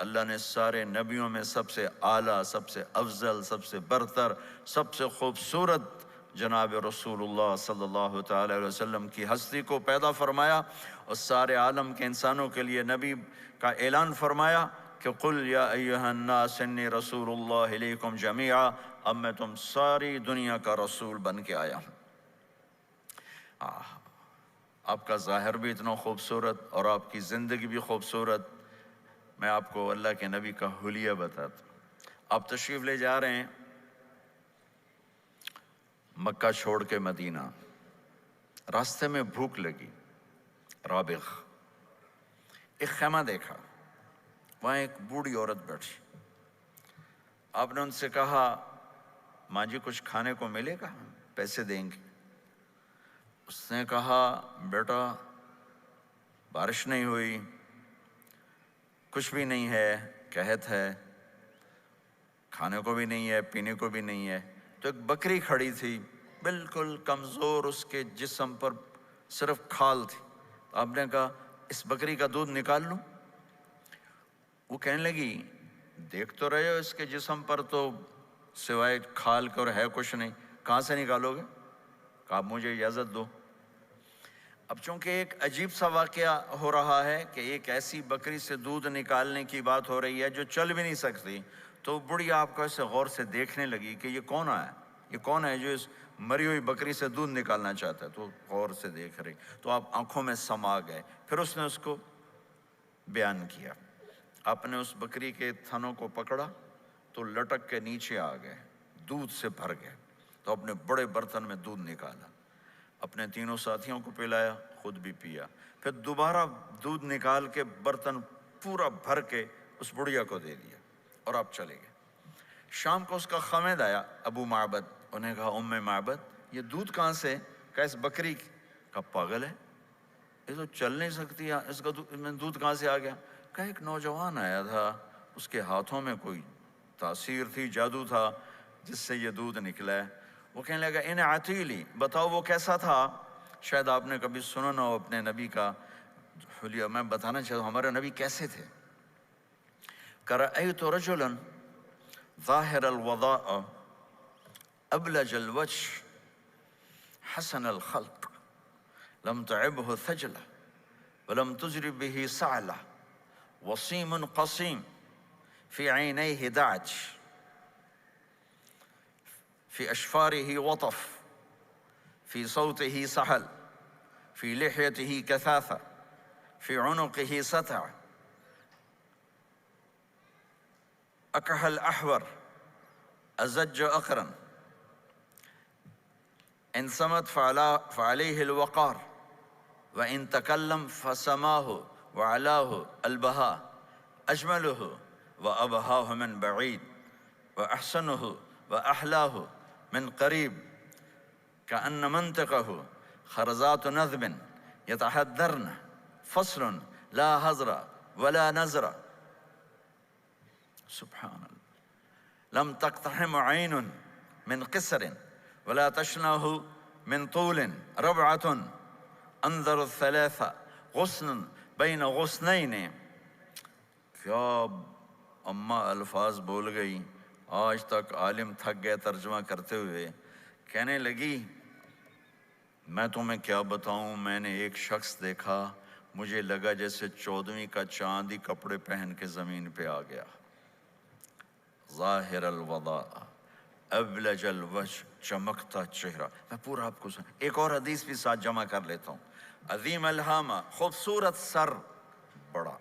اللہ نے سارے نبیوں میں سب سے اعلیٰ، سب سے افضل، سب سے برتر، سب سے خوبصورت جناب رسول اللہ صلی اللہ تعالی علیہ وسلم کی ہستی کو پیدا فرمایا، اور سارے عالم کے انسانوں کے لیے نبی کا اعلان فرمایا کہ قل یا ایہا الناس انی رسول اللہ الیکم جمیعا، اب میں تم ساری دنیا کا رسول بن کے آیا ہوں۔ آپ کا ظاہر بھی اتنا خوبصورت اور آپ کی زندگی بھی خوبصورت۔ میں آپ کو اللہ کے نبی کا حلیہ بتاتا ہوں۔ آپ تشریف لے جا رہے ہیں مکہ چھوڑ کے مدینہ، راستے میں بھوک لگی، رابغ، ایک خیمہ دیکھا، وہاں ایک بوڑھی عورت بیٹھی۔ آپ نے ان سے کہا ماں جی کچھ کھانے کو ملے گا؟ پیسے دیں گے۔ اس نے کہا بیٹا بارش نہیں ہوئی، کچھ بھی نہیں ہے، قحط ہے، کھانے کو بھی نہیں ہے، پینے کو بھی نہیں ہے۔ تو ایک بکری کھڑی تھی، بالکل کمزور، اس کے جسم پر صرف کھال تھی۔ آپ نے کہا اس بکری کا دودھ نکال لوں؟ وہ کہنے لگی دیکھ تو رہے ہو اس کے جسم پر تو سوائے کھال کے اور ہے کچھ نہیں، کہاں سے نکالو گے؟ کہا مجھے اجازت دو۔ اب چونکہ ایک عجیب سا واقعہ ہو رہا ہے کہ ایک ایسی بکری سے دودھ نکالنے کی بات ہو رہی ہے جو چل بھی نہیں سکتی، تو بڑھی آپ کو ایسے غور سے دیکھنے لگی کہ یہ کون ہے، یہ کون ہے جو اس مری ہوئی بکری سے دودھ نکالنا چاہتا ہے؟ تو غور سے دیکھ رہی، تو آپ آنکھوں میں سما گئے۔ پھر اس نے اس کو بیان کیا۔ آپ نے اس بکری کے تھنوں کو پکڑا تو لٹک کے نیچے آ گئے، دودھ سے بھر گئے۔ تو اپنے بڑے برتن میں دودھ نکالا، اپنے تینوں ساتھیوں کو پلایا، خود بھی پیا، پھر دوبارہ دودھ نکال کے برتن پورا بھر کے اس بڑھیا کو دے دیا، اور آپ چلے گئے۔ شام کو اس کا خامد آیا، ابو معبد، انہیں کہا ام معبد یہ دودھ کہاں سے؟ کہا اس بکری کی۔ کہا پاگل ہے، یہ تو چل نہیں سکتی، اس کا دودھ کہاں سے آ گیا؟ کہا ایک نوجوان آیا تھا، اس کے ہاتھوں میں کوئی تاثیر تھی، جادو تھا، جس سے یہ دودھ نکلا ہے۔ وہ کہنے لگا ان عتیلی، بتاؤ وہ کیسا تھا؟ شاید آپ نے کبھی سنا نہ ہو اپنے نبی کا حلیہ، میں بتانا چاہتا ہوں ہمارے نبی کیسے تھے۔ رأیت رجلا ظاہر الوضاء ابلج الوجه حسن الخلق لم تعبه ثجلة ولم تجرب به سعلة وصيم قصيم في عينيه دعج في أشفاره وطف في صوته سحل في لحيته كثافة في عنقه ستع أكحل أحور أزج أقرن إن صمت فعليه الوقار وإن تكلم فسماه وعلاه البهاء أجمله وأبهاه من بعيد وأحسنه وأحلاه من قريب كأن منطقه خرزات نذب يتحدرن فصل لا هزر ولا نزر سبحان الله لم تقتحم عين من قصر ولا تشنه من طول ربعة انظر الثلاثة غصن بين غصنين۔ کیا اماں الفاظ بول گئی، آج تک عالم تھک گئے ترجمہ کرتے ہوئے۔ کہنے لگی میں تمہیں کیا بتاؤں، میں نے ایک شخص دیکھا، مجھے لگا جیسے 14ویں کا چاند ہی کپڑے پہن کے زمین پہ آ گیا۔ ظاہر الوضاء ابلج الوجه، چمکتا چہرہ۔ میں پورا آپ کو ایک اور حدیث بھی ساتھ جمع کر لیتا ہوں۔ عظیم الہامہ، خوبصورت سر، بڑا،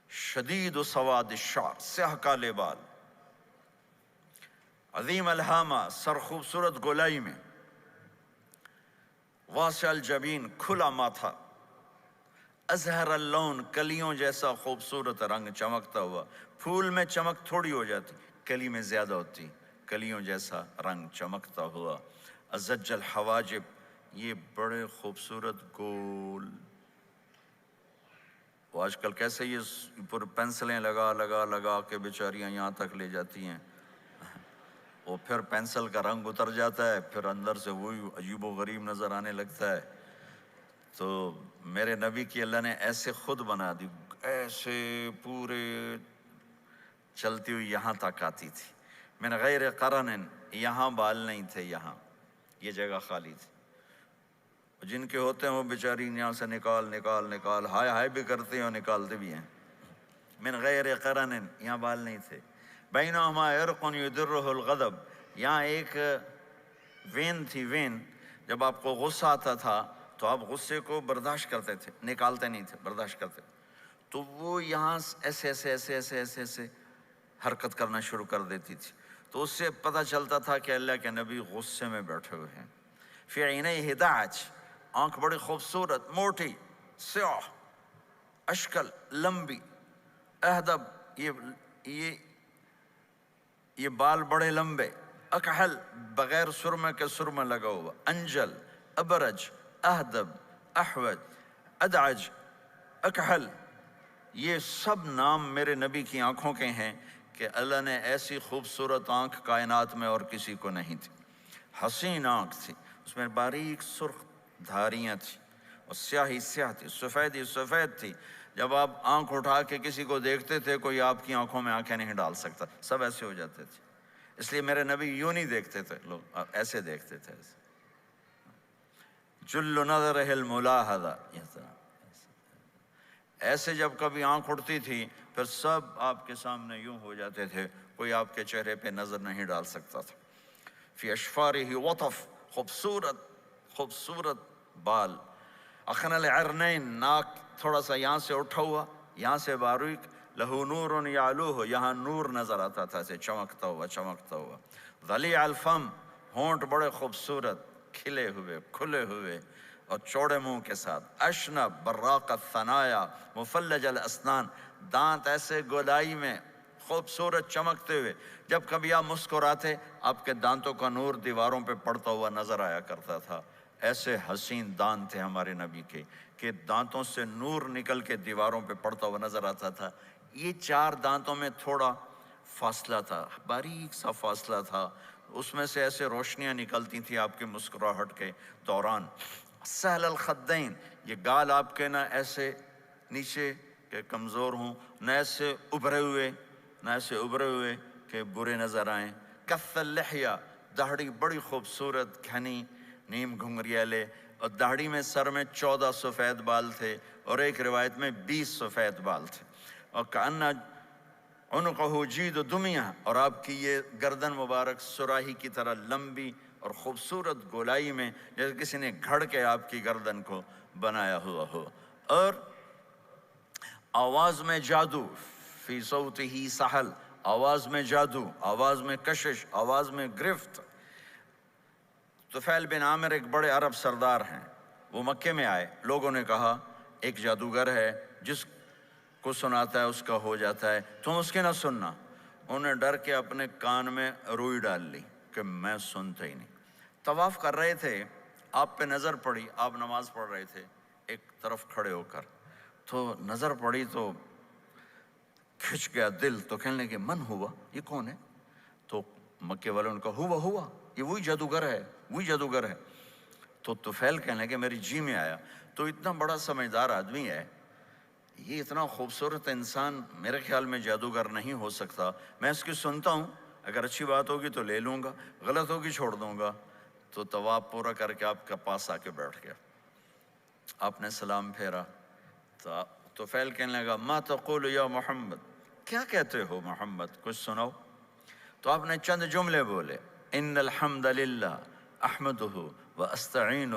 شدید سواد الشعر، سیاہ کالے بال، عظیم الہامہ، سر خوبصورت گولائی میں، واسع الجبین، کھلا ماتھا، ازہر اللون، کلیوں جیسا خوبصورت رنگ چمکتا ہوا۔ پھول میں چمک تھوڑی ہو جاتی، کلی میں زیادہ ہوتی، کلیوں جیسا رنگ چمکتا ہوا۔ ازج الحواجب، یہ بڑے خوبصورت گول، وہ آج کل کیسے یہ پر پینسلیں لگا لگا لگا کے بیچاریاں یہاں تک لے جاتی ہیں، وہ پھر پینسل کا رنگ اتر جاتا ہے، پھر اندر سے وہی عجیب و غریب نظر آنے لگتا ہے۔ تو میرے نبی کی اللہ نے ایسے خود بنا دی، ایسے پورے چلتی ہوئی یہاں تک آتی تھی. من غیر قرن، یہاں بال نہیں تھے، یہاں یہ جگہ خالی تھی. جن کے ہوتے ہیں وہ بیچاری یہاں سے نکال نکال نکال ہائے ہائے بھی کرتے ہیں اور نکالتے بھی ہیں. من غیر قرن، یہاں بال نہیں تھے. بینہما عرق یدرہ الغضب، یہاں ایک وین تھی. وین، جب آپ کو غصہ آتا تھا تو آپ غصے کو برداشت کرتے تھے، نکالتے نہیں تھے، برداشت کرتے. تو وہ یہاں ایسے ایسے ایسے ایسے ایسے ایسے حرکت کرنا شروع کر دیتی تھی. تو اس سے پتہ چلتا تھا کہ اللہ کے نبی غصے میں بیٹھے ہوئے ہیں. فی عینیہ دعج، آنکھ بڑی خوبصورت، موٹی، سیاہ، اشکل، لمبی، اہدب، یہ بال بڑے لمبے، اکحل، بغیر سرمے کے سرمہ لگا ہوا، انجل، ابرج، اہدب، احوج، ادعج، اکحل، یہ سب نام میرے نبی کی آنکھوں کے ہیں کہ اللہ نے ایسی خوبصورت آنکھ کائنات میں اور کسی کو نہیں تھی. حسین آنکھ تھی، اس میں باریک سرخ دھاریاں تھیں اور سیاہی سیاہ تھی، سفیدی سفید تھی. جب آپ آنکھ اٹھا کے کسی کو دیکھتے تھے کوئی آپ کی آنکھوں میں آنکھیں نہیں ڈال سکتا، سب ایسے ہو جاتے تھے. اس لیے میرے نبی یوں نہیں دیکھتے تھے، لوگ ایسے دیکھتے تھے. جل نظرہ الملاحظہ، ایسے جب کبھی آنکھ اٹھتی تھی پھر سب آپ کے سامنے یوں ہو جاتے تھے، کوئی آپ کے چہرے پہ نظر نہیں ڈال سکتا تھا. فی اشفارہ وطف، خوبصورت خوبصورت بال. اخنل عرنین، ناک تھوڑا سا یہاں سے اٹھا ہوا، یہاں سے باریک. لہو نور یعلوہ، یہاں نور نظر آتا تھا ایسے چمکتا ہوا چمکتا ہوا. ضلیع الفم، ہونٹ بڑے خوبصورت، کھلے ہوئے کھلے ہوئے اور چوڑے منہ کے ساتھ. اشنب براق الثنایا مفلج الاسنان، دانت ایسے گولائی میں خوبصورت چمکتے ہوئے. جب کبھی آپ مسکراتے آپ کے دانتوں کا نور دیواروں پہ پڑتا ہوا نظر آیا کرتا تھا. ایسے حسین دانت تھے ہمارے نبی کے کہ دانتوں سے نور نکل کے دیواروں پہ پڑتا ہوا نظر آتا تھا. یہ 4 دانتوں میں تھوڑا فاصلہ تھا، باریک سا فاصلہ تھا، اس میں سے ایسے روشنیاں نکلتی تھیں آپ کے مسکراہٹ کے دوران. سہل الخدین، یہ گال آپ کے نہ ایسے نیچے کہ کمزور ہوں، نہ ایسے ابھرے ہوئے کہ برے نظر آئیں. کث اللحیہ، داڑھی بڑی خوبصورت گھنی نیم گھنگریالے، اور داڑھی میں سر میں 14 سفید بال تھے اور ایک روایت میں 20 سفید بال تھے. اور کأنہ عنقہ جید دمیہ، اور آپ کی یہ گردن مبارک سراہی کی طرح لمبی اور خوبصورت گولائی میں، جیسے کسی نے گھڑ کے آپ کی گردن کو بنایا ہوا ہو. اور آواز میں جادو، فی صوتہ سحل، آواز میں جادو، آواز میں کشش، آواز میں گرفت. طفیل بن عامر ایک بڑے عرب سردار ہیں، وہ مکے میں آئے. لوگوں نے کہا ایک جادوگر ہے جس کو سناتا ہے اس کا ہو جاتا ہے، تم اس کے نہ سننا. انہوں نے ڈر کے اپنے کان میں روئی ڈال لی کہ میں سنتا ہی نہیں. طواف کر رہے تھے، آپ پہ نظر پڑی، آپ نماز پڑھ رہے تھے ایک طرف کھڑے ہو کر، تو نظر پڑی تو کھچ گیا دل. تو کہنے لگے من ہوا، یہ کون ہے؟ تو مکے والوں نے کہا ہوا یہ وہی جادوگر ہے. تو طفیل کہنے لگے میری جی میں آیا، تو اتنا بڑا سمجھدار آدمی ہے، یہ اتنا خوبصورت انسان میرے خیال میں جادوگر نہیں ہو سکتا. میں اس کی سنتا ہوں، اگر اچھی بات ہوگی تو لے لوں گا، غلط ہوگی چھوڑ دوں گا. تو طواف پورا کر کے آپ کے پاس آ کے بیٹھ گیا. آپ نے سلام پھیرا تو طفیل کہنے لگا ما تقول یا محمد، کیا کہتے ہو محمد، کچھ سناؤ. تو آپ نے چند جملے بولے، ان الحمد للہ احمدہ واستعینہ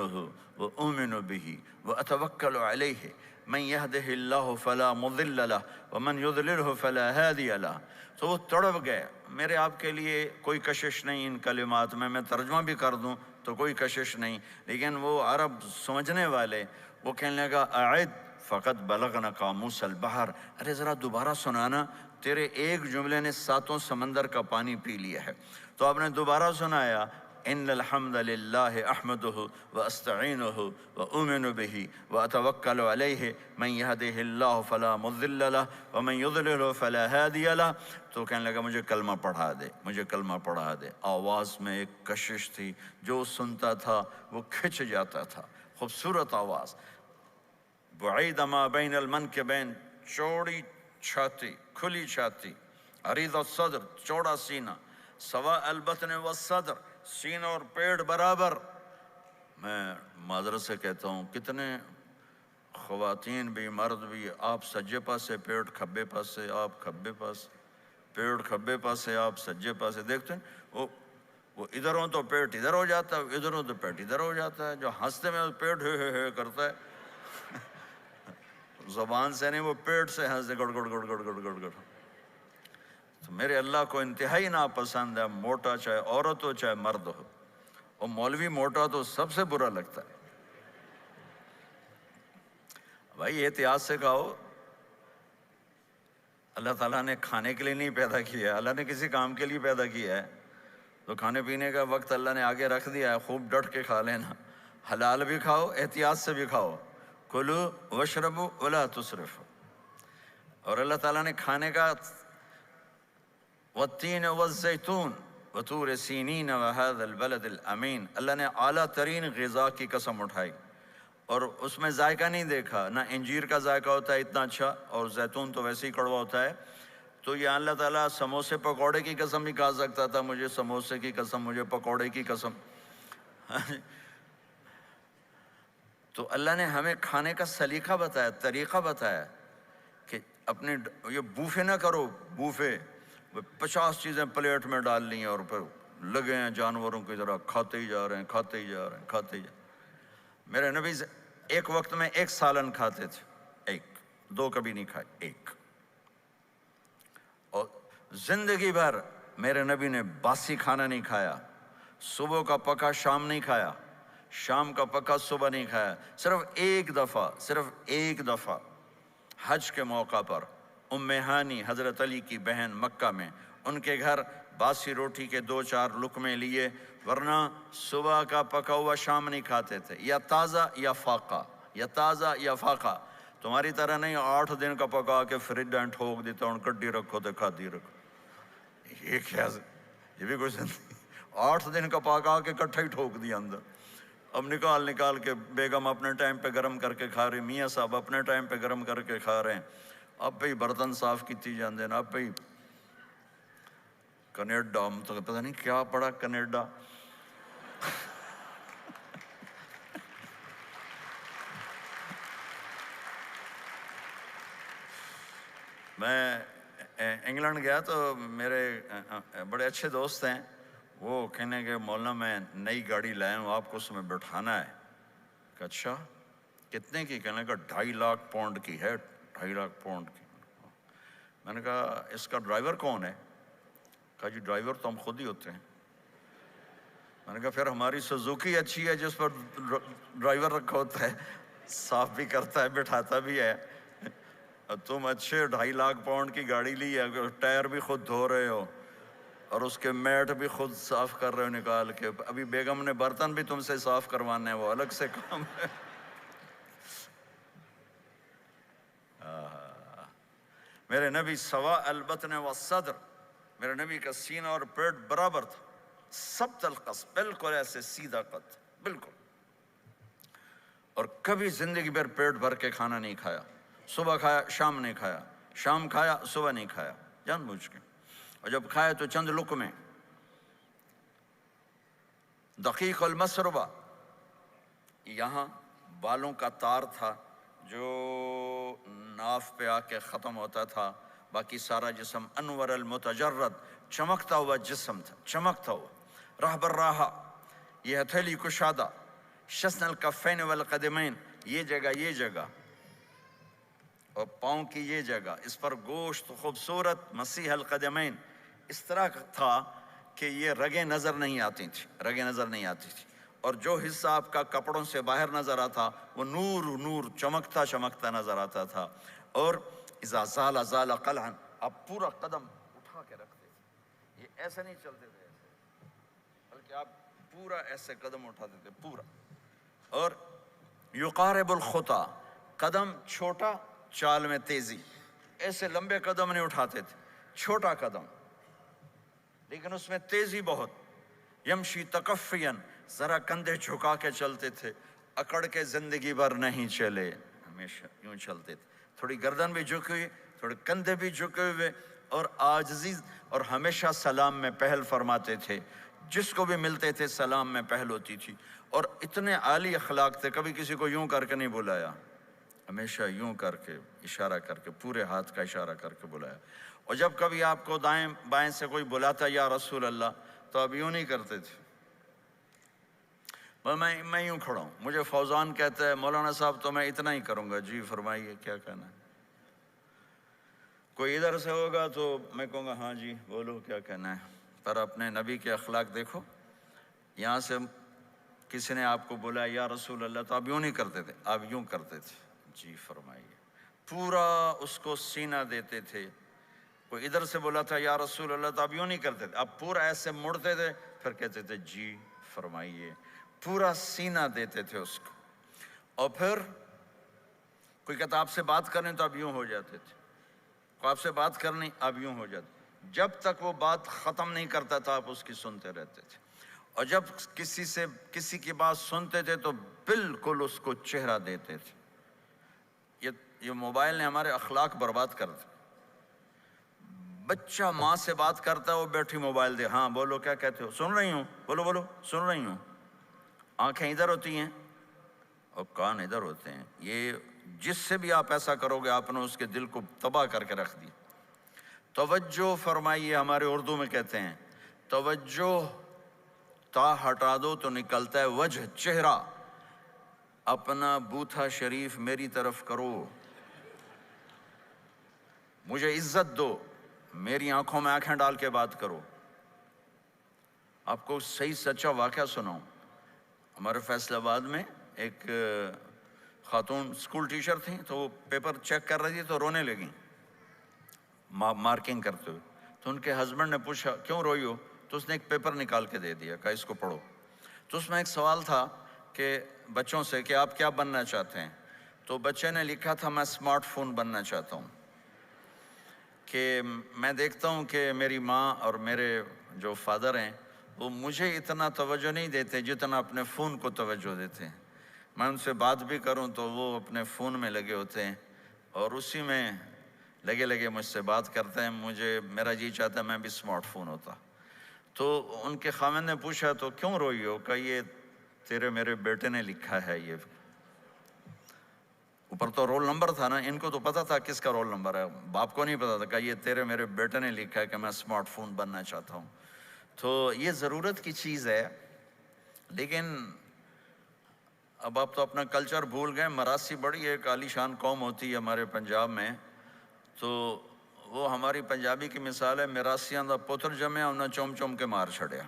واؤمن بہ واتوکل علیہ من یہدہ اللہ فلا مضل لہ ومن یضللہ فلا ہادی لہ. تو وہ تڑپ گئے. میرے آپ کے لیے کوئی کشش نہیں ان کلمات میں ترجمہ بھی کر دوں تو کوئی کشش نہیں، لیکن وہ عرب سمجھنے والے وہ کہنے لگا اعد فقط بلغنا قاموس البحر، ارے ذرا دوبارہ سنانا، تیرے ایک جملے نے 7 سمندر کا پانی پی لیا ہے. تو آپ نے دوبارہ سنایا ان الحمد للہ احمدہ واستعینہ واؤمن بہ واتوکل علیہ من یہدہ اللہ فلا مضل لہ ومن یضللہ فلا ہادی لہ. تو کہنے لگا مجھے کلمہ پڑھا دے. آواز میں ایک کشش تھی، جو سنتا تھا وہ کھچ جاتا تھا. خوبصورت آواز. بعید ما بین المنکبین، چوڑی چھاتی، کھلی چھاتی، عریض الصدر چوڑا سینہ، سوا البطن والصدر سینہ اور پیٹ برابر۔ میں معذرت سے کہتا ہوں کتنے خواتین بھی مرد بھی، آپ سجے پاسے پیٹ کھبے پاسے، آپ کھبے پاس پیٹ کھبے پاسے، آپ سجے پاسے، دیکھتے ہیں وہ ادھر ہوں تو پیٹ ادھر ہو جاتا ہے، ادھر ہوں تو پیٹ ادھر ہو جاتا ہے۔ جو ہنستے میں پیٹ ہے کرتا ہے، زبان سے نہیں، وہ پیٹ سے ہنستے گڑ گڑ گڑ گڑ گڑ گڑ گڑ۔ تو میرے اللہ کو انتہائی ناپسند ہے موٹا، چاہے عورت ہو چاہے مرد ہو، اور مولوی موٹا تو سب سے برا لگتا ہے۔ بھائی احتیاط سے کھاؤ، اللہ تعالیٰ نے کھانے کے لیے نہیں پیدا کیا ہے، اللہ نے کسی کام کے لیے پیدا کیا ہے، تو کھانے پینے کا وقت اللہ نے آگے رکھ دیا ہے، خوب ڈٹ کے کھا لینا، حلال بھی کھاؤ احتیاط سے بھی کھاؤ، کلو وشربو ولا تسرفو۔ اور اللہ تعالیٰ نے کھانے کا والتین والزیتون وطور سینین وہذا البلد الامین، اللہ نے اعلیٰ ترین غذا کی قسم اٹھائی، اور اس میں ذائقہ نہیں دیکھا، نہ انجیر کا ذائقہ ہوتا ہے اتنا اچھا، اور زیتون تو ویسے ہی کڑوا ہوتا ہے۔ تو یہ اللہ تعالیٰ سموسے پکوڑے کی قسم بھی کھا سکتا تھا، مجھے سموسے کی قسم، مجھے پکوڑے کی قسم۔ تو اللہ نے ہمیں کھانے کا سلیقہ بتایا، طریقہ بتایا کہ اپنے یہ بوفے نہ کرو، بوفے 50 چیزیں پلیٹ میں ڈال لی ہیں اور پھر لگے ہیں جانوروں کی طرح کھاتے ہی جا رہے ہیں، کھاتے ہی جا رہے ہیں، کھاتے ہی جا رہے ہیں۔ میرے نبی ایک وقت میں 1 سالن کھاتے تھے، 1 2 کبھی نہیں کھائے، 1۔ اور زندگی بھر میرے نبی نے باسی کھانا نہیں کھایا، صبح کا پکا شام نہیں کھایا، شام کا پکا صبح نہیں کھایا، صرف ایک دفعہ حج کے موقع پر ام ہانی حضرت علی کی بہن مکہ میں، ان کے گھر باسی روٹی کے 2-4 لقمے لیے، ورنہ صبح کا پکا ہوا شام نہیں کھاتے تھے، یا تازہ یا فاقہ، یا تازہ یا فاقہ۔ تمہاری طرح نہیں 8 دن کا پکا کے فریج ڈائن ٹھوک دیتا ہوں، کڈی رکھو تو کھاتی رکھو۔ یہ کیا، یہ بھی کوئی زندگی؟ 8 دن کا پکا کے کٹھا ہی ٹھوک دیا اندر۔ اب نکال کے بیگم اپنے ٹائم پہ گرم کر کے کھا رہی، میاں صاحب اپنے ٹائم پہ گرم کر کے کھا رہے ہیں، اب پہ برتن صاف کیتی جاندے ہیں، اب پہ کینیڈا، ہم تو پتہ نہیں کیا پڑا کینیڈا۔ میں انگلینڈ گیا تو میرے بڑے اچھے دوست ہیں، وہ کہنے کہ مولانا میں نئی گاڑی لایا ہوں، آپ کو اس میں بٹھانا ہے۔ کہ اچھا کتنے کی؟ کہنے کا 2.5 لاکھ پاؤنڈ کی ہے، 2.5 لاکھ پاؤنڈ کی۔ میں نے کہا اس کا ڈرائیور کون ہے؟ کہا جی ڈرائیور تو ہم خود ہی ہوتے ہیں۔ میں نے کہا پھر ہماری سوزوکی اچھی ہے جس پر ڈرائیور رکھا ہوتا ہے، صاف بھی کرتا ہے بٹھاتا بھی ہے، تم اچھے 2.5 لاکھ پاؤنڈ کی گاڑی لی ہے، ٹائر بھی خود دھو رہے ہو اور اس کے میٹ بھی خود صاف کر رہے ہو نکال کے، ابھی بیگم نے برتن بھی تم سے صاف کروانے ہیں، وہ الگ سے کام ہے۔ میرے نبی سوا البطن والصدر، میرے نبی کا سینہ اور پیٹ برابر تھا، سبط القصد، بالکل ایسے سیدھا قد، بالکل۔ اور کبھی زندگی بھر پیٹ بھر کے کھانا نہیں کھایا، صبح کھایا شام نہیں کھایا، شام کھایا صبح نہیں کھایا، جان بوجھ کے، اور جب کھایا تو چند لقمے۔ دقیق المسربہ، یہاں بالوں کا تار تھا جو ناف پہ آ کے ختم ہوتا تھا، باقی سارا جسم انور المتجرد، چمکتا ہوا جسم تھا، چمکتا ہوا۔ راہ بر راہ، یہ ہتھیلی کشادہ، شسن الکفین والقدمین، یہ جگہ اور پاؤں کی یہ جگہ، اس پر گوشت خوبصورت، مسیح القدمین، اس طرح تھا کہ یہ رگیں نظر نہیں آتی تھی، اور جو حصہ آپ کا کپڑوں سے باہر نظر آتا وہ نور چمکتا نظر آتا تھا۔ اور اذا زال زال قلعا، آپ پورا قدم اٹھا کے رکھتے تھے، یہ ایسے نہیں چلتے تھے ایسے، بلکہ آپ پورا ایسے قدم اٹھاتے تھے پورا۔ اور یقارب الخطا، قدم چھوٹا چال میں تیزی، ایسے لمبے قدم نہیں اٹھاتے تھے، چھوٹا قدم لیکن اس میں تیزی بہت۔ یمشی تکفین، ذرا کندھے جھکا کے چلتے تھے، اکڑ کے زندگی بھر نہیں چلے، ہمیشہ یوں چلتے تھے، تھوڑی گردن بھی جھکی ہوئی، تھوڑے کندھے بھی جھکے ہوئے، اور عاجزی، اور ہمیشہ سلام میں پہل فرماتے تھے، جس کو بھی ملتے تھے سلام میں پہل ہوتی تھی، اور اتنے عالی اخلاق تھے، کبھی کسی کو یوں کر کے نہیں بلایا، ہمیشہ یوں کر کے اشارہ کر کے، پورے ہاتھ کا اشارہ کر کے بلایا۔ اور جب کبھی آپ کو دائیں بائیں سے کوئی بلاتا یا رسول اللہ، تو آپ یوں نہیں کرتے تھے، میں یوں کھڑا ہوں، مجھے فوزان کہتا ہے مولانا صاحب تو میں اتنا ہی کروں گا، جی فرمائیے کیا کہنا ہے۔ کوئی ادھر سے ہوگا تو میں کہوں گا ہاں جی بولو کیا کہنا ہے۔ پر اپنے نبی کے اخلاق دیکھو، یہاں سے کسی نے آپ کو بولا یا رسول اللہ تو آپ یوں نہیں کرتے تھے، آپ یوں کرتے تھے، جی فرمائیے، پورا اس کو سینہ دیتے تھے۔ کوئی ادھر سے بولا تھا یا رسول اللہ تو آپ یوں نہیں کرتے تھے، آپ پورا ایسے مڑتے تھے، پھر کہتے تھے جی فرمائیے، پورا سینہ دیتے تھے اس کو۔ اور پھر کوئی کہتا آپ سے بات کریں تو آپ یوں ہو جاتے تھے، کوئی آپ سے بات کرنی آپ یوں ہو جاتے، جب تک وہ بات ختم نہیں کرتا تھا آپ اس کی سنتے رہتے تھے۔ اور جب کسی کی بات سنتے تھے تو بالکل اس کو چہرہ دیتے تھے۔ یہ موبائل نے ہمارے اخلاق برباد کر دی۔ بچہ ماں سے بات کرتا ہے، وہ بیٹھی موبائل دے، ہاں بولو کیا کہتے ہو، سن رہی ہوں، بولو بولو سن رہی ہوں، آنکھیں ادھر ہوتی ہیں اور کان ادھر ہوتے ہیں۔ یہ جس سے بھی آپ ایسا کرو گے آپ نے اس کے دل کو تباہ کر کے رکھ دی۔ توجہ فرمائیے، ہمارے اردو میں کہتے ہیں توجہ، تا ہٹا دو تو نکلتا ہے وجہ، چہرہ۔ اپنا بوتھا شریف میری طرف کرو، مجھے عزت دو، میری آنکھوں میں آنکھیں ڈال کے بات کرو۔ آپ کو صحیح سچا واقعہ سناؤں، ہمارے فیصل آباد میں ایک خاتون اسکول ٹیچر تھیں، تو وہ پیپر چیک کر رہی تھی تو رونے لگیں مارکنگ کرتے ہوئے۔ تو ان کے ہسبینڈ نے پوچھا کیوں روئی ہو، تو اس نے ایک پیپر نکال کے دے دیا، کہا اس کو پڑھو۔ تو اس میں ایک سوال تھا کہ بچوں سے کہ آپ کیا بننا چاہتے ہیں، تو بچے نے لکھا تھا میں اسمارٹ فون بننا چاہتا ہوں، کہ میں دیکھتا ہوں کہ میری ماں اور میرے جو فادر ہیں وہ مجھے اتنا توجہ نہیں دیتے جتنا اپنے فون کو توجہ دیتے ہیں۔ میں ان سے بات بھی کروں تو وہ اپنے فون میں لگے ہوتے ہیں اور اسی میں لگے لگے مجھ سے بات کرتے ہیں، میرا جی چاہتا ہے میں بھی اسمارٹ فون ہوتا۔ تو ان کے خاوند نے پوچھا تو کیوں روئی ہو، کہ یہ تیرے میرے بیٹے نے لکھا ہے، یہ اوپر تو رول نمبر تھا نا، ان کو تو پتا تھا کس کا رول نمبر ہے، باپ کو نہیں پتا تھا، کہ یہ تیرے میرے بیٹے نے لکھا ہے کہ میں اسمارٹ فون بننا چاہتا ہوں۔ تو یہ ضرورت کی چیز ہے، لیکن اب آپ تو اپنا کلچر بھول گئے۔ مراسی بڑی ایک عالی شان قوم ہوتی ہے ہمارے پنجاب میں، تو وہ ہماری پنجابی کی مثال ہے، مراسیاں دا پتر جمع انہاں چوم چوم کے مار چھڑیا۔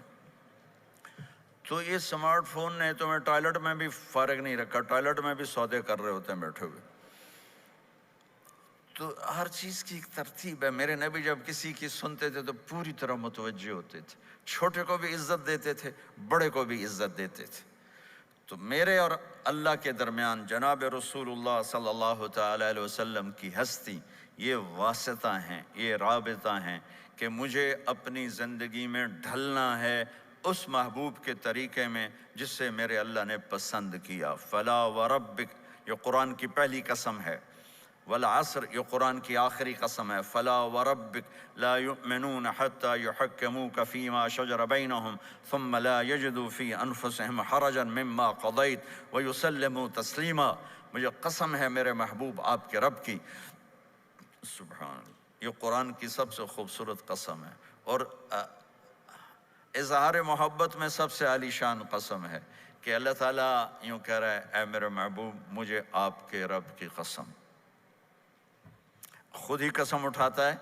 تو یہ سمارٹ فون نے تمہیں ٹوائلٹ میں بھی فارغ نہیں رکھا، ٹوائلٹ میں بھی سودے کر رہے ہوتے ہیں بیٹھے ہوئے۔ تو ہر چیز کی ایک ترتیب ہے۔ میرے نبی جب کسی کی سنتے تھے تو پوری طرح متوجہ ہوتے تھے، چھوٹے کو بھی عزت دیتے تھے، بڑے کو بھی عزت دیتے تھے۔ تو میرے اور اللہ کے درمیان جناب رسول اللہ صلی اللہ تعالی علیہ وسلم کی ہستی، یہ واسطہ ہیں، یہ رابطہ ہیں کہ مجھے اپنی زندگی میں ڈھلنا ہے اس محبوب کے طریقے میں جس سے میرے اللہ نے پسند کیا۔ فلا وربک، یہ قرآن کی پہلی قسم ہے، والعصر یہ قرآن کی آخری قسم ہے۔ فلا وربک لا یؤمنون حتی یحکموک فیما شجر بینہم ثم لا یجدوا فی انفسہم حرجا مما قضیت ویسلموا تسلیما۔ مجھے قسم ہے میرے محبوب آپ کے رب کی، سبحان اللہ، یہ قرآن کی سب سے خوبصورت قسم ہے، اور اظہار محبت میں سب سے عالی شان قسم ہے کہ اللہ تعالیٰ یوں کہہ رہا ہے اے میرے محبوب مجھے آپ کے رب کی قسم۔ خود ہی قسم اٹھاتا ہے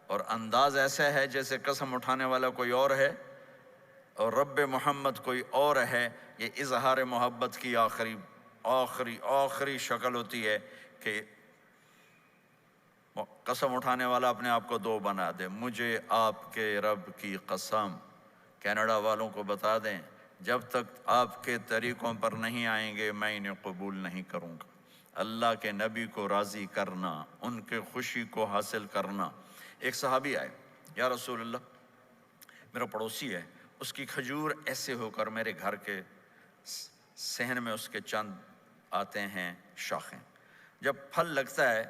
اور انداز ایسا ہے جیسے قسم اٹھانے والا کوئی اور ہے اور رب محمد کوئی اور ہے۔ یہ اظہار محبت کی آخری شکل ہوتی ہے کہ قسم اٹھانے والا اپنے آپ کو دو بنا دے، مجھے آپ کے رب کی قسم۔ کینیڈا والوں کو بتا دیں جب تک آپ کے طریقوں پر نہیں آئیں گے میں انہیں قبول نہیں کروں گا۔ اللہ کے نبی کو راضی کرنا، ان کے خوشی کو حاصل کرنا۔ ایک صحابی آئے، یا رسول اللہ میرا پڑوسی ہے، اس کی کھجور ایسے ہو کر میرے گھر کے صحن میں اس کے چند آتے ہیں شاخیں، جب پھل لگتا ہے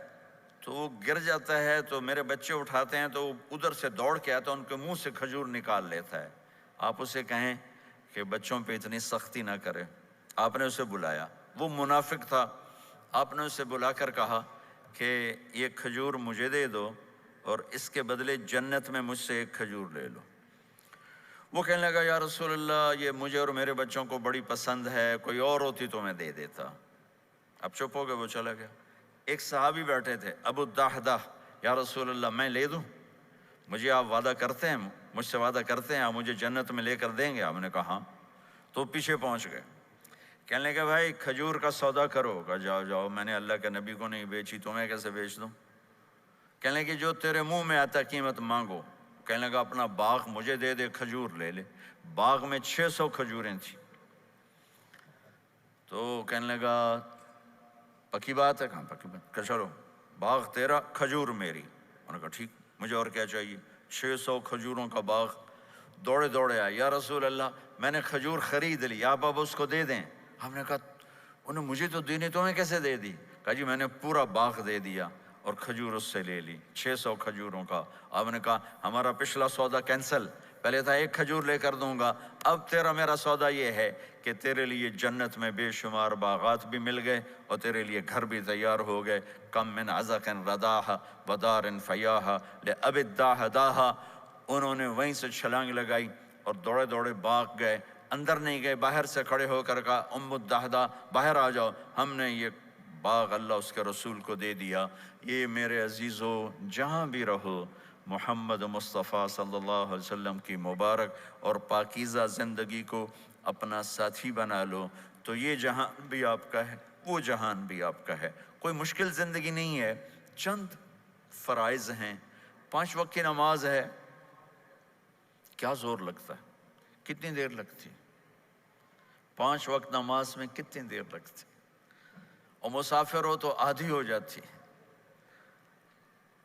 تو وہ گر جاتا ہے تو میرے بچے اٹھاتے ہیں تو وہ ادھر سے دوڑ کے آتا ہے، ان کے منہ سے کھجور نکال لیتا ہے۔ آپ اسے کہیں کہ بچوں پہ اتنی سختی نہ کرے۔ آپ نے اسے بلایا، وہ منافق تھا، آپ نے اسے بلا کر کہا کہ یہ کھجور مجھے دے دو اور اس کے بدلے جنت میں مجھ سے ایک کھجور لے لو۔ وہ کہنے لگا یا رسول اللہ یہ مجھے اور میرے بچوں کو بڑی پسند ہے، کوئی اور ہوتی تو میں دے دیتا۔ اب چپ ہو گئے، وہ چلا گیا۔ ایک صحابی بیٹھے تھے، ابو الدحدہ، یا رسول اللہ میں لے دوں؟ مجھے آپ وعدہ کرتے ہیں، مجھ سے وعدہ کرتے ہیں آپ مجھے جنت میں لے کر دیں گے؟ آپ نے کہا ہاں۔ تو پیچھے پہنچ گئے، کہنے لگے بھائی کھجور کا سودا کرو۔ کہا جاؤ جاؤ، میں نے اللہ کے نبی کو نہیں بیچی، تمہیں کیسے بیچ دوں؟ کہنے لگے جو تیرے منہ میں آتا قیمت مانگو۔ کہنے لگا اپنا باغ مجھے دے دے، کھجور لے لے۔ باغ میں 600 کھجوریں تھیں۔ تو کہنے لگا پکی بات ہے؟ کہاں پکی بات؟ کہ چلو باغ تیرا، کھجور میری۔ انہوں نے کہا ٹھیک، مجھے اور کیا چاہیے؟ 600 کھجوروں کا باغ۔ دوڑے دوڑے آئے، یا رسول اللہ میں نے کھجور خرید لی، آپ اب اس کو دے دیں۔ ہم نے کہا انہیں مجھے تو دینی، تمہیں کیسے دے دی؟ کہا جی میں نے پورا باغ دے دیا اور کھجور اس سے لے لی، 600 کھجوروں کا۔ آپ نے کہا ہمارا پچھلا سودا کینسل، پہلے تھا ایک کھجور لے کر دوں گا، اب تیرا میرا سودا یہ ہے کہ تیرے لیے جنت میں بے شمار باغات بھی مل گئے اور تیرے لیے گھر بھی تیار ہو گئے۔ کم من عزق رداح ودار فیاح لأب الداح۔ انہوں نے وہیں سے چھلانگ لگائی اور دوڑے دوڑے باغ گئے، اندر نہیں گئے، باہر سے کھڑے ہو کر کہا ام الدحدہ باہر آ جاؤ، ہم نے یہ باغ اللہ اس کے رسول کو دے دیا۔ یہ میرے عزیزو جہاں بھی رہو محمد مصطفیٰ صلی اللہ علیہ وسلم کی مبارک اور پاکیزہ زندگی کو اپنا ساتھی بنا لو، تو یہ جہان بھی آپ کا ہے، وہ جہان بھی آپ کا ہے۔ کوئی مشکل زندگی نہیں ہے، چند فرائض ہیں، 5 وقت کی نماز ہے، کیا زور لگتا ہے؟ کتنی دیر لگتی؟ 5 وقت نماز میں کتنی دیر لگتی؟ اور مسافر ہو تو آدھی ہو جاتی۔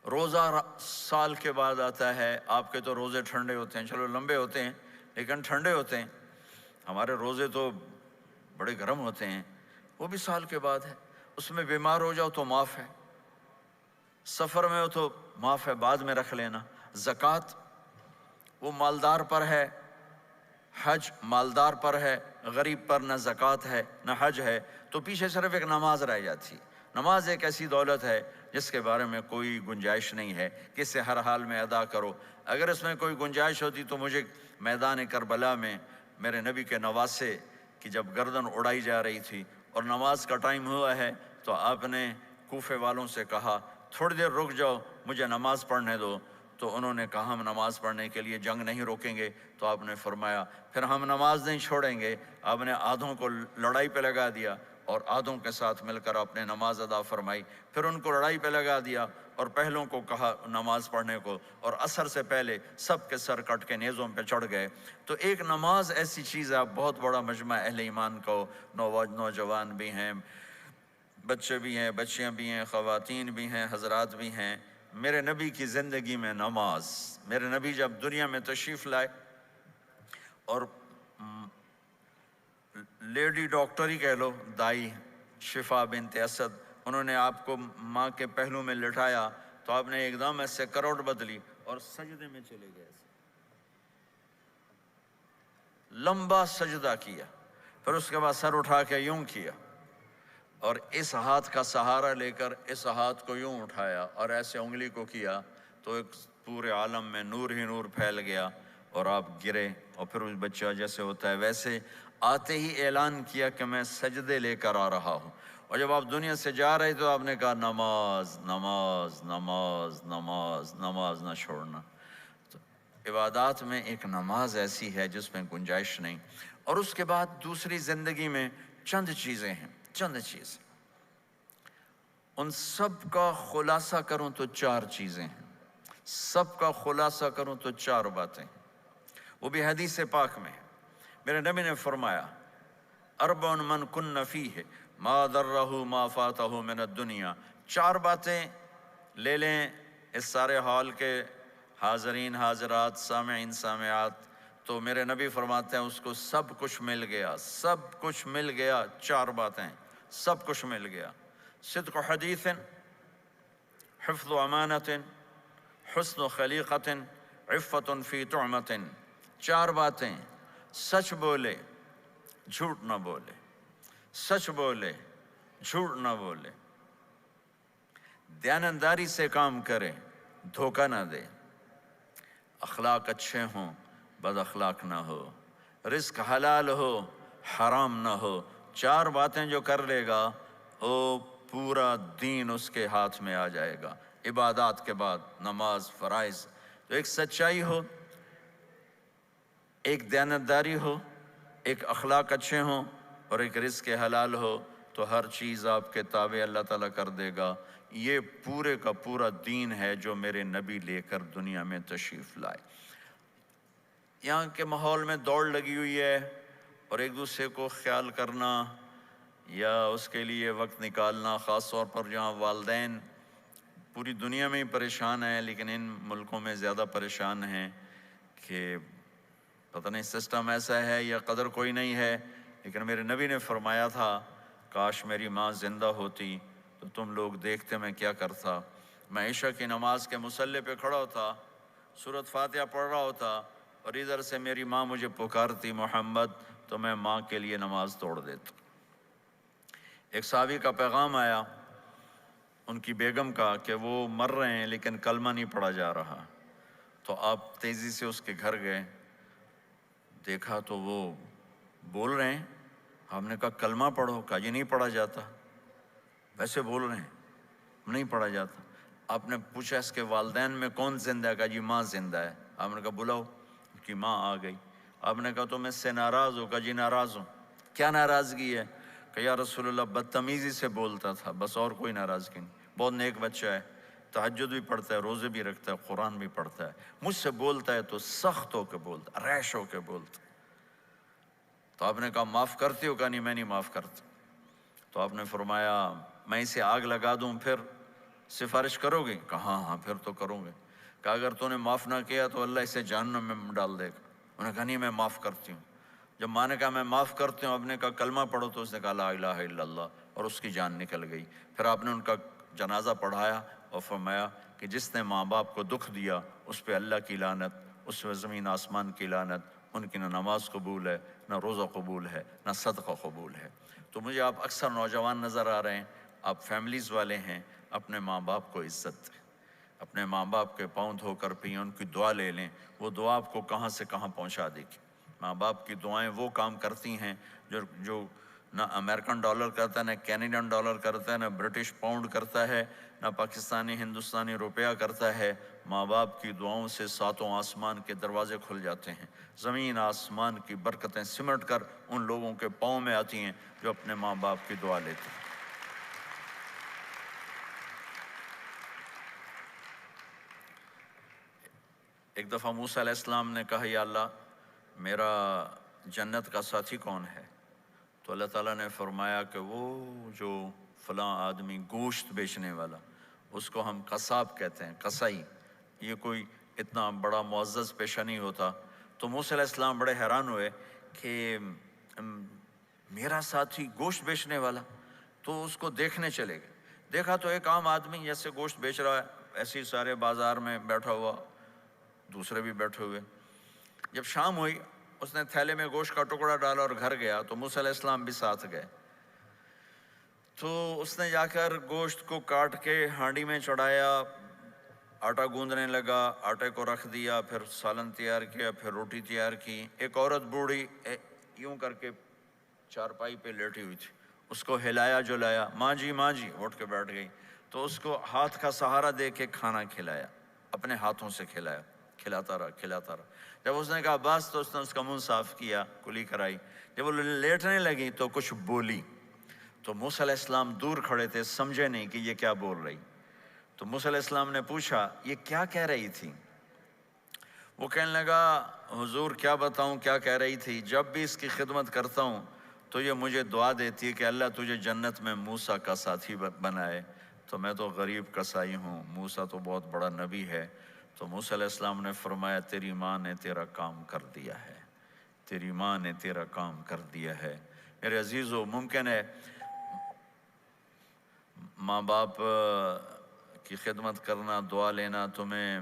روزہ سال کے بعد آتا ہے، آپ کے تو روزے ٹھنڈے ہوتے ہیں، چلو لمبے ہوتے ہیں لیکن ٹھنڈے ہوتے ہیں، ہمارے روزے تو بڑے گرم ہوتے ہیں، وہ بھی سال کے بعد ہے۔ اس میں بیمار ہو جاؤ تو معاف ہے، سفر میں ہو تو معاف ہے، بعد میں رکھ لینا۔ زکوٰۃ وہ مالدار پر ہے، حج مالدار پر ہے، غریب پر نہ زکوٰۃ ہے نہ حج ہے، تو پیچھے صرف ایک نماز رہ جاتی۔ نماز ایک ایسی دولت ہے جس کے بارے میں کوئی گنجائش نہیں ہے کہ اسے ہر حال میں ادا کرو۔ اگر اس میں کوئی گنجائش ہوتی تو مجھے میدان کربلا میں میرے نبی کے نواسے کی جب گردن اڑائی جا رہی تھی اور نماز کا ٹائم ہوا ہے تو آپ نے کوفے والوں سے کہا تھوڑی دیر رک جاؤ مجھے نماز پڑھنے دو، تو انہوں نے کہا ہم نماز پڑھنے کے لیے جنگ نہیں روکیں گے، تو آپ نے فرمایا پھر ہم نماز نہیں چھوڑیں گے۔ آپ نے آدھوں کو لڑائی پہ لگا دیا اور آدھوں کے ساتھ مل کر آپ نے نماز ادا فرمائی، پھر ان کو لڑائی پہ لگا دیا اور پہلوں کو کہا نماز پڑھنے کو، اور عصر سے پہلے سب کے سر کٹ کے نیزوں پہ چڑھ گئے۔ تو ایک نماز ایسی چیز ہے، بہت بڑا مجمع اہل ایمان کو، نوجوان بھی ہیں، بچے بھی ہیں، بچیاں بھی ہیں، خواتین بھی ہیں، حضرات بھی ہیں۔ میرے نبی کی زندگی میں نماز، میرے نبی جب دنیا میں تشریف لائے اور لیڈی ڈاکٹر ہی کہہ لو، دائی شفا بنت اسد، انہوں نے آپ کو ماں کے پہلو میں لٹایا تو آپ نے ایک دم ایسے کروٹ بدلی اور سجدے میں چلے گئے، لمبا سجدہ کیا، پھر اس کے بعد سر اٹھا کے یوں کیا اور اس ہاتھ کا سہارا لے کر اس ہاتھ کو یوں اٹھایا اور ایسے انگلی کو کیا تو ایک پورے عالم میں نور ہی نور پھیل گیا اور آپ گرے، اور پھر اس بچہ جیسے ہوتا ہے ویسے آتے ہی اعلان کیا کہ میں سجدے لے کر آ رہا ہوں۔ اور جب آپ دنیا سے جا رہے تو آپ نے کہا نماز نماز نماز نماز نماز نہ چھوڑنا۔ تو عبادات میں ایک نماز ایسی ہے جس میں گنجائش نہیں۔ اور اس کے بعد دوسری زندگی میں چند چیزیں ہیں، چند چیز، ان سب کا خلاصہ کروں تو 4 چیزیں ہیں، سب کا خلاصہ کروں تو 4 باتیں، وہ بھی حدیث پاک میں ہے۔ میرے نبی نے فرمایا اربع من کن فیہ ما ضرہ ما فاتہ من الدنیا، 4 باتیں لے لیں اس سارے ہال کے حاضرین حاضرات سامعین سامعات، تو میرے نبی فرماتے ہیں اس کو سب کچھ مل گیا، سب کچھ مل گیا۔ 4 باتیں، سب کچھ مل گیا۔ صدق حدیث، حفظ امانت، حسن خلیقت، عفت فی طعمت۔ چار باتیں: سچ بولے، جھوٹ نہ بولے، سچ بولے، جھوٹ نہ بولے، دیانتداری سے کام کرے، دھوکہ نہ دے، اخلاق اچھے ہوں، بد اخلاق نہ ہو، رزق حلال ہو، حرام نہ ہو۔ چار باتیں جو کر لے گا وہ پورا دین اس کے ہاتھ میں آ جائے گا۔ عبادات کے بعد نماز، فرائض، تو ایک سچائی ہو، ایک دیانتداری ہو، ایک اخلاق اچھے ہوں، اور ایک رزق حلال ہو، تو ہر چیز آپ کے تابع اللہ تعالیٰ کر دے گا۔ یہ پورے کا پورا دین ہے جو میرے نبی لے کر دنیا میں تشریف لائے۔ یہاں کے ماحول میں دوڑ لگی ہوئی ہے، اور ایک دوسرے کو خیال کرنا یا اس کے لیے وقت نکالنا، خاص طور پر جہاں والدین پوری دنیا میں ہی پریشان ہیں، لیکن ان ملکوں میں زیادہ پریشان ہیں کہ پتہ نہیں سسٹم ایسا ہے یا قدر کوئی نہیں ہے۔ لیکن میرے نبی نے فرمایا تھا، کاش میری ماں زندہ ہوتی تو تم لوگ دیکھتے میں کیا کرتا۔ میں عشاء کی نماز کے مصلی پہ کھڑا ہوتا، سورۃ فاتحہ پڑھ رہا ہوتا، اور ادھر سے میری ماں مجھے پکارتی محمد، تو میں ماں کے لیے نماز توڑ دیتا۔ ایک صحابی کا پیغام آیا ان کی بیگم کا کہ وہ مر رہے ہیں لیکن کلمہ نہیں پڑھا جا رہا، تو آپ تیزی سے اس کے گھر گئے، دیکھا تو وہ بول رہے ہیں۔ ہم نے کہا کلمہ پڑھو، کہا جی نہیں پڑھا جاتا، ویسے بول رہے ہیں نہیں پڑھا جاتا۔ آپ نے پوچھا اس کے والدین میں کون زندہ ہے؟ کہا جی ماں زندہ ہے۔ آپ نے کہا بلاؤ، ان کی ماں آ گئی۔ آپ نے کہا تم اس سے ناراض ہو؟ کہا جی ناراض ہوں۔ کیا ناراضگی ہے؟ کہ یا رسول اللہ بدتمیزی سے بولتا تھا، بس اور کوئی ناراضگی نہیں، بہت نیک بچہ ہے، تہجد بھی پڑھتا ہے، روزے بھی رکھتا ہے، قرآن بھی پڑھتا ہے، مجھ سے بولتا ہے تو سخت ہو کے بولتا، ریش ہو کے بولتا۔ تو آپ نے کہا معاف کرتے ہو؟ کہا نہیں میں نہیں معاف کرتا۔ تو آپ نے فرمایا میں اسے آگ لگا دوں پھر سفارش کرو گے؟ کہا ہاں ہاں پھر تو کروں گے۔ کہا اگر تو نے معاف نہ کیا تو اللہ اسے جہنم میں ڈال دے گا۔ انہوں نے کہا نہیں میں معاف کرتی ہوں۔ جب ماں نے کہا میں معاف کرتی ہوں، آپ نے کہا کلمہ پڑھو، تو اس نے کہا لا الہ الا اللہ، اور اس کی جان نکل گئی۔ پھر آپ نے ان کا جنازہ پڑھایا اور فرمایا کہ جس نے ماں باپ کو دکھ دیا اس پہ اللہ کی لعنت، اس پہ زمین آسمان کی لعنت، ان کی نہ نماز قبول ہے، نہ روزہ قبول ہے، نہ صدقہ قبول ہے۔ تو مجھے آپ اکثر نوجوان نظر آ رہے ہیں، آپ فیملیز والے ہیں، اپنے ماں باپ کو عزت دیں، اپنے ماں باپ کے پاؤں دھو کر پئیں، ان کی دعا لے لیں، وہ دعا آپ کو کہاں سے کہاں پہنچا دے گی۔ ماں باپ کی دعائیں وہ کام کرتی ہیں جو نہ امریکن ڈالر کرتا ہے، نہ کینیڈین ڈالر کرتا ہے، نہ برٹش پاؤنڈ کرتا ہے، نہ پاکستانی ہندوستانی روپیہ کرتا ہے۔ ماں باپ کی دعاؤں سے ساتوں آسمان کے دروازے کھل جاتے ہیں، زمین آسمان کی برکتیں سمٹ کر ان لوگوں کے پاؤں میں آتی ہیں جو اپنے ماں باپ کی دعا لیتے ہیں۔ ایک دفعہ موسیٰ علیہ السلام نے کہا یا اللہ میرا جنت کا ساتھی کون ہے؟ تو اللہ تعالیٰ نے فرمایا کہ وہ جو فلاں آدمی گوشت بیچنے والا، اس کو ہم قصاب کہتے ہیں، قصائی، یہ کوئی اتنا بڑا معزز پیشہ نہیں ہوتا۔ تو موسیٰ علیہ السلام بڑے حیران ہوئے کہ میرا ساتھی گوشت بیچنے والا، تو اس کو دیکھنے چلے گئے۔ دیکھا تو ایک عام آدمی جیسے گوشت بیچ رہا ہے، ایسے ہی سارے بازار میں بیٹھا ہوا، دوسرے بھی بیٹھے ہوئے۔ جب شام ہوئی اس نے تھیلے میں گوشت کا ٹکڑا ڈالا اور گھر گیا، تو موسیٰ علیہ السلام بھی ساتھ گئے۔ تو اس نے جا کر گوشت کو کاٹ کے ہانڈی میں چڑھایا، آٹا گوندنے لگا، آٹے کو رکھ دیا، پھر سالن تیار کیا، پھر روٹی تیار کی۔ ایک عورت بوڑھی یوں کر کے چارپائی پہ لیٹی ہوئی تھی، اس کو ہلایا جلایا، ماں جی اٹھ کے بیٹھ گئی۔ تو اس کو ہاتھ کا سہارا دے کے کھانا کھلایا، اپنے ہاتھوں سے کھلایا، کھلاتا رہا۔ جب اس نے کہا بس، تو اس نے اس کا منہ صاف کیا، کلی کرائی۔ جب وہ لیٹنے لگی تو کچھ بولی، تو موسیٰ علیہ السلام دور کھڑے تھے، سمجھے نہیں کہ یہ کیا بول رہی۔ تو موسیٰ علیہ السلام نے پوچھا یہ کیا کہہ رہی تھی؟ وہ کہنے لگا حضور کیا بتاؤں کیا کہہ رہی تھی، جب بھی اس کی خدمت کرتا ہوں تو یہ مجھے دعا دیتی ہے کہ اللہ تجھے جنت میں موسیٰ کا ساتھی بنائے۔ تو میں تو غریب کسائی ہوں، موسیٰ تو بہت بڑا نبی ہے۔ تو موسیٰ علیہ السلام نے فرمایا تیری ماں نے تیرا کام کر دیا ہے، تیری ماں نے تیرا کام کر دیا ہے۔ میرے عزیزو، ممکن ہے ماں باپ کی خدمت کرنا، دعا لینا تمہیں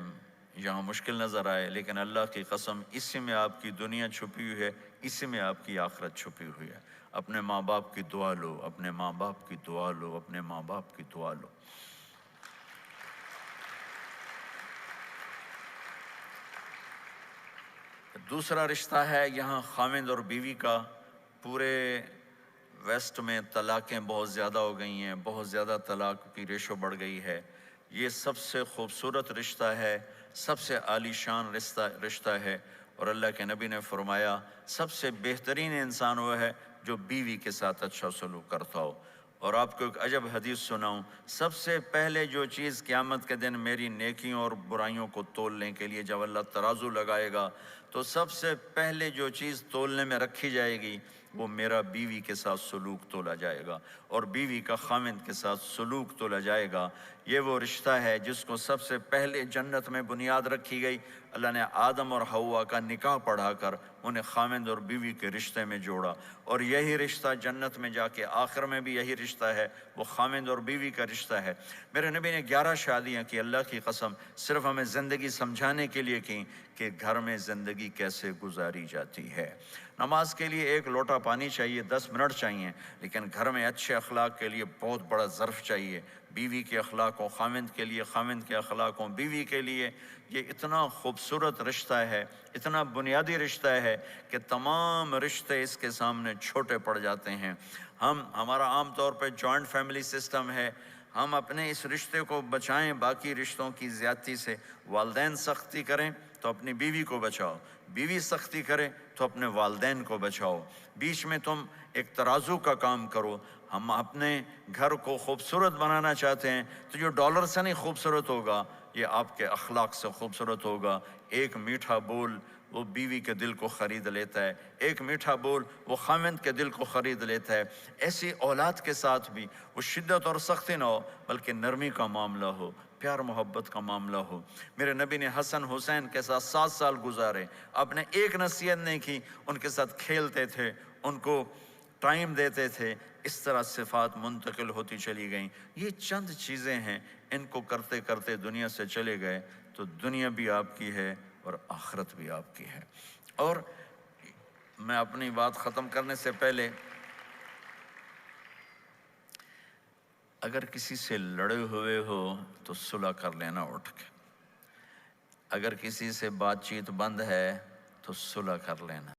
یہاں مشکل نظر آئے، لیکن اللہ کی قسم اسی میں آپ کی دنیا چھپی ہوئی ہے، اسی میں آپ کی آخرت چھپی ہوئی ہے۔ اپنے ماں باپ کی دعا لو، اپنے ماں باپ کی دعا لو، اپنے ماں باپ کی دعا لو۔ دوسرا رشتہ ہے یہاں خاوند اور بیوی کا۔ پورے ویسٹ میں طلاقیں بہت زیادہ ہو گئی ہیں، بہت زیادہ طلاق کی ریشو بڑھ گئی ہے۔ یہ سب سے خوبصورت رشتہ ہے، سب سے عالی شان رشتہ ہے، اور اللہ کے نبی نے فرمایا سب سے بہترین انسان وہ ہے جو بیوی کے ساتھ اچھا سلوک کرتا ہو۔ اور آپ کو ایک عجب حدیث سناؤں، سب سے پہلے جو چیز قیامت کے دن میری نیکیوں اور برائیوں کو تولنے کے لیے جب اللہ ترازو لگائے گا، تو سب سے پہلے جو چیز تولنے میں رکھی جائے گی وہ میرا بیوی کے ساتھ سلوک تولا جائے گا، اور بیوی کا خاوند کے ساتھ سلوک تولا جائے گا۔ یہ وہ رشتہ ہے جس کو سب سے پہلے جنت میں بنیاد رکھی گئی۔ اللہ نے آدم اور حوا کا نکاح پڑھا کر انہیں خاوند اور بیوی کے رشتے میں جوڑا، اور یہی رشتہ جنت میں جا کے آخر میں بھی یہی رشتہ ہے، وہ خاوند اور بیوی کا رشتہ ہے۔ میرے نبی نے 11 شادیاں کی، اللہ کی قسم صرف ہمیں زندگی سمجھانے کے لیے کی کہ گھر میں زندگی کیسے گزاری جاتی ہے۔ نماز کے لیے ایک لوٹا پانی چاہیے، 10 منٹ چاہیے، لیکن گھر میں اچھے اخلاق کے لیے بہت بڑا ظرف چاہیے۔ بیوی کے اخلاق ہوں خاوند کے لیے، خاوند کے اخلاق ہوں بیوی کے لیے۔ یہ اتنا خوبصورت رشتہ ہے، اتنا بنیادی رشتہ ہے کہ تمام رشتے اس کے سامنے چھوٹے پڑ جاتے ہیں۔ ہمارا عام طور پہ جوائنٹ فیملی سسٹم ہے، ہم اپنے اس رشتے کو بچائیں باقی رشتوں کی زیادتی سے۔ والدین سختی کریں تو اپنی بیوی کو بچاؤ، بیوی سختی کرے تو اپنے والدین کو بچاؤ، بیچ میں تم ایک ترازو کا کام کرو۔ ہم اپنے گھر کو خوبصورت بنانا چاہتے ہیں تو جو ڈالر سے نہیں خوبصورت ہوگا، یہ آپ کے اخلاق سے خوبصورت ہوگا۔ ایک میٹھا بول وہ بیوی کے دل کو خرید لیتا ہے، ایک میٹھا بول وہ خاوند کے دل کو خرید لیتا ہے۔ ایسی اولاد کے ساتھ بھی وہ شدت اور سختی نہ ہو، بلکہ نرمی کا معاملہ ہو، پیار محبت کا معاملہ ہو۔ میرے نبی نے حسن حسین کے ساتھ 7 سال گزارے، آپ نے ایک نصیحت نہیں کی، ان کے ساتھ کھیلتے تھے، ان کو ٹائم دیتے تھے۔ اس طرح صفات منتقل ہوتی چلی گئیں۔ یہ چند چیزیں ہیں، ان کو کرتے کرتے دنیا سے چلے گئے تو دنیا بھی آپ کی ہے اور آخرت بھی آپ کی ہے۔ اور میں اپنی بات ختم کرنے سے پہلے، اگر کسی سے لڑے ہوئے ہو تو صلح کر لینا اٹھ کے، اگر کسی سے بات چیت بند ہے تو صلح کر لینا۔